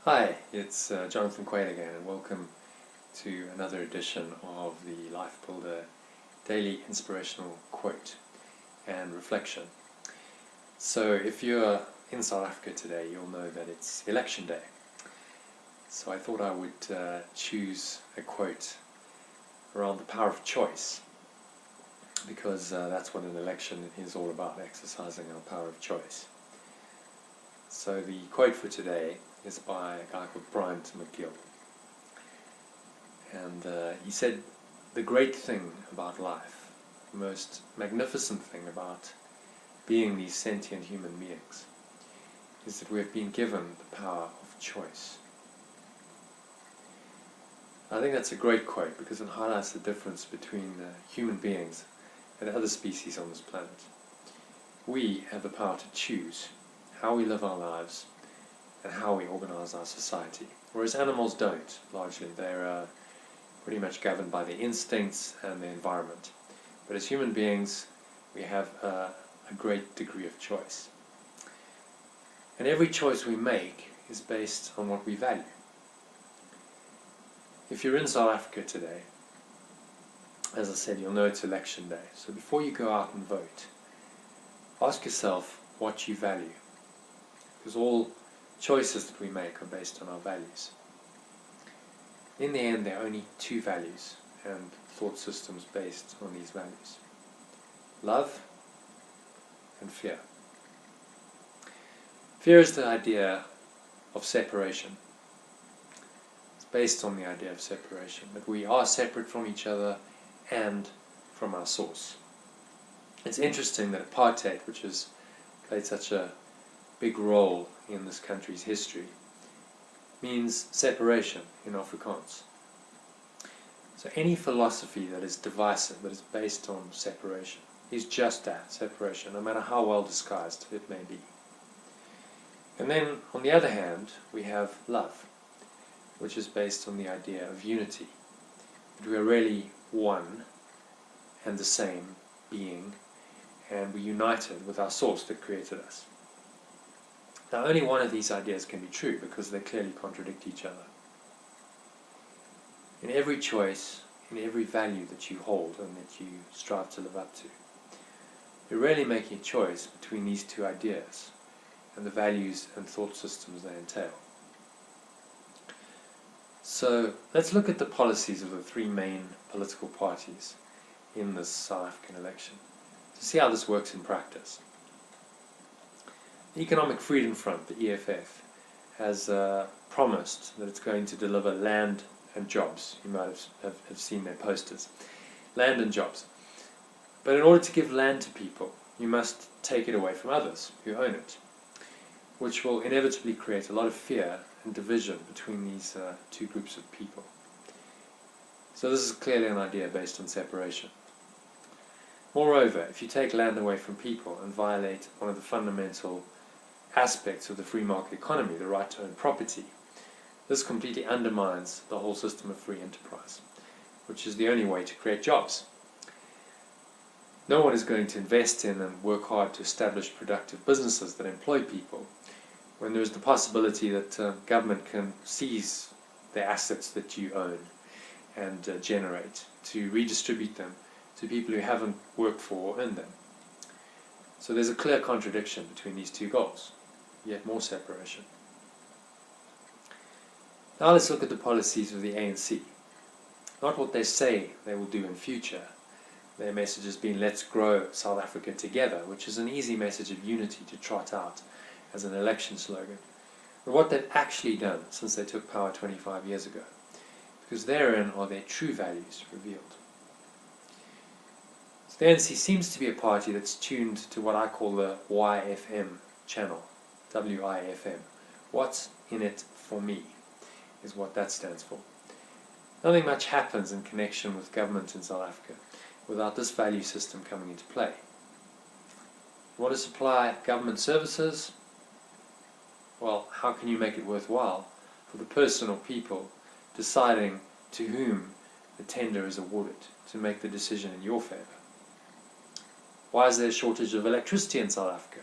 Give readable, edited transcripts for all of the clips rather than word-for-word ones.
Hi, it's Jonathan Quayle again, and welcome to another edition of the Lifebuilder Daily Inspirational Quote and Reflection. So if you're in South Africa today, you'll know that it's election day. So I thought I would choose a quote around the power of choice, because that's what an election is all about, exercising our power of choice. So the quote for today is by a guy called Bryant McGill. And he said, "The great thing about life, the most magnificent thing about being these sentient human beings, is that we have been given the power of choice." I think that's a great quote because it highlights the difference between human beings and other species on this planet. We have the power to choose how we live our lives and how we organise our society, whereas animals don't, largely. They're pretty much governed by their instincts and their environment. But as human beings, we have a great degree of choice. And every choice we make is based on what we value. If you're in South Africa today, as I said, you'll know it's election day. So before you go out and vote, ask yourself what you value. Because all choices that we make are based on our values. In the end, there are only two values and thought systems based on these values: love and fear. Fear is the idea of separation. It's based on the idea of separation, that we are separate from each other and from our source. It's interesting that apartheid, which has played such a big role in this country's history, means separation in Afrikaans. So any philosophy that is divisive, that is based on separation, is just that, separation, no matter how well disguised it may be. And then, on the other hand, we have love, which is based on the idea of unity, that we are really one and the same being, and we're united with our source that created us. Now, only one of these ideas can be true because they clearly contradict each other. In every choice, in every value that you hold and that you strive to live up to, you're really making a choice between these two ideas and the values and thought systems they entail. So let's look at the policies of the three main political parties in this South African election to see how this works in practice. The Economic Freedom Front, the EFF, has promised that it's going to deliver land and jobs. You might have seen their posters. Land and jobs. But in order to give land to people, you must take it away from others who own it, which will inevitably create a lot of fear and division between these two groups of people. So this is clearly an idea based on separation. Moreover, if you take land away from people and violate one of the fundamental aspects of the free market economy, the right to own property, this completely undermines the whole system of free enterprise, which is the only way to create jobs. No one is going to invest in and work hard to establish productive businesses that employ people when there is the possibility that government can seize the assets that you own and generate to redistribute them to people who haven't worked for or earned them. So there's a clear contradiction between these two goals, yet more separation. Now let's look at the policies of the ANC. Not what they say they will do in future. Their message has been, let's grow South Africa together, which is an easy message of unity to trot out as an election slogan. But what they've actually done since they took power 25 years ago, because therein are their true values revealed. So the ANC seems to be a party that's tuned to what I call the YFM channel, WIFM. What's in it for me is what that stands for. Nothing much happens in connection with government in South Africa without this value system coming into play. You want to supply government services? Well, how can you make it worthwhile for the person or people deciding to whom the tender is awarded to make the decision in your favour? Why is there a shortage of electricity in South Africa?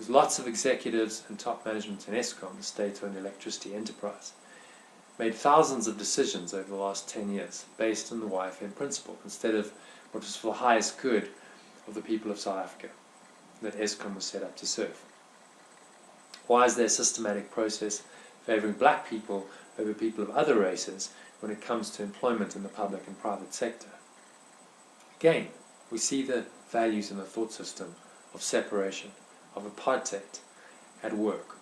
because lots of executives and top management in Eskom, the state-owned electricity enterprise, made thousands of decisions over the last 10 years based on the YFM principle instead of what was for the highest good of the people of South Africa that Eskom was set up to serve. Why is there a systematic process favouring black people over people of other races when it comes to employment in the public and private sector? Again, we see the values in the thought system of separation, of apartheid at work.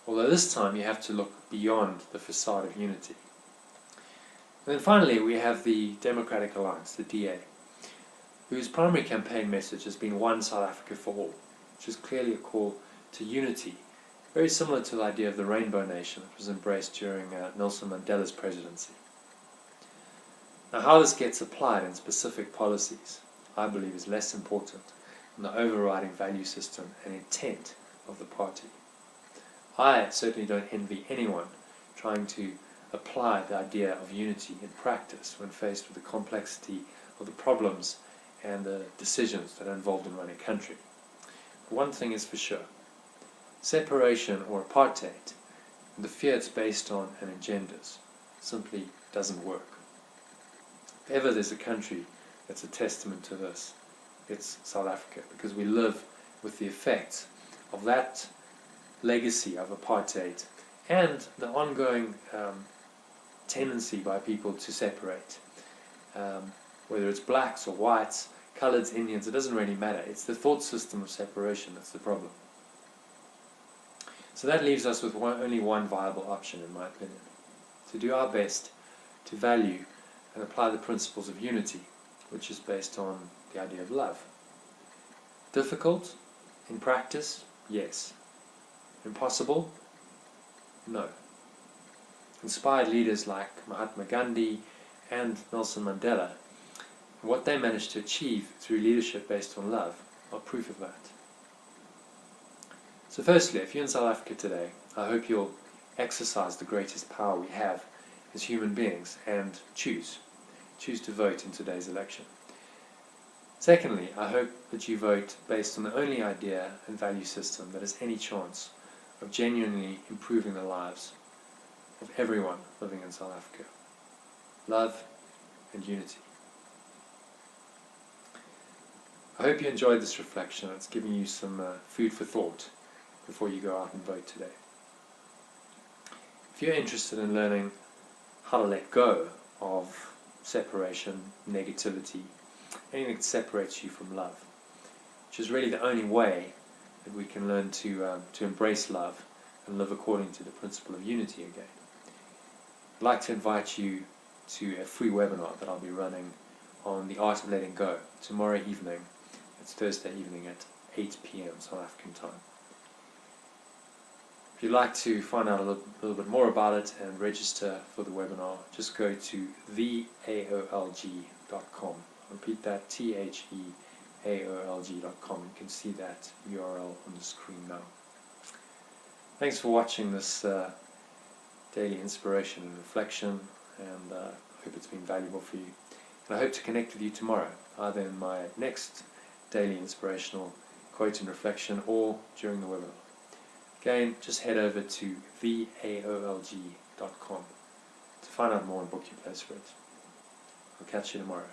Although this time you have to look beyond the facade of unity. And then finally we have the Democratic Alliance, the DA, whose primary campaign message has been One South Africa for All, which is clearly a call to unity, very similar to the idea of the Rainbow Nation that was embraced during Nelson Mandela's presidency. Now, how this gets applied in specific policies, I believe, is less important than the overriding value system and intent of the party. I certainly don't envy anyone trying to apply the idea of unity in practice when faced with the complexity of the problems and the decisions that are involved in running a country. But one thing is for sure: separation or apartheid, and the fear it's based on and engenders, simply doesn't work. If ever there's a country that's a testament to this, it's South Africa, because we live with the effects of that legacy of apartheid and the ongoing tendency by people to separate. Whether it's blacks or whites, coloureds, Indians, it doesn't really matter. It's the thought system of separation that's the problem. So that leaves us with only one viable option, in my opinion: to do our best to value and apply the principles of unity, which is based on the idea of love. Difficult in practice? Yes. Impossible? No. Inspired leaders like Mahatma Gandhi and Nelson Mandela, what they managed to achieve through leadership based on love, are proof of that. So firstly, if you're in South Africa today, I hope you'll exercise the greatest power we have as human beings and choose to vote in today's election. Secondly, I hope that you vote based on the only idea and value system that has any chance of genuinely improving the lives of everyone living in South Africa: love and unity. I hope you enjoyed this reflection. It's given you some food for thought before you go out and vote today. If you're interested in learning how to let go of separation, negativity, anything that separates you from love, which is really the only way that we can learn to embrace love and live according to the principle of unity again, I'd like to invite you to a free webinar that I'll be running on the art of letting go tomorrow evening. It's Thursday evening at 8 p.m. South African time. If you'd like to find out a little bit more about it and register for the webinar, just go to theaolg.com. Repeat that, theaolg.com. You can see that URL on the screen now. Thanks for watching this daily inspiration and reflection, and I hope it's been valuable for you. And I hope to connect with you tomorrow, either in my next daily inspirational quote and reflection or during the webinar. Again, just head over to theaolg.com to find out more and book your place for it. I'll catch you tomorrow.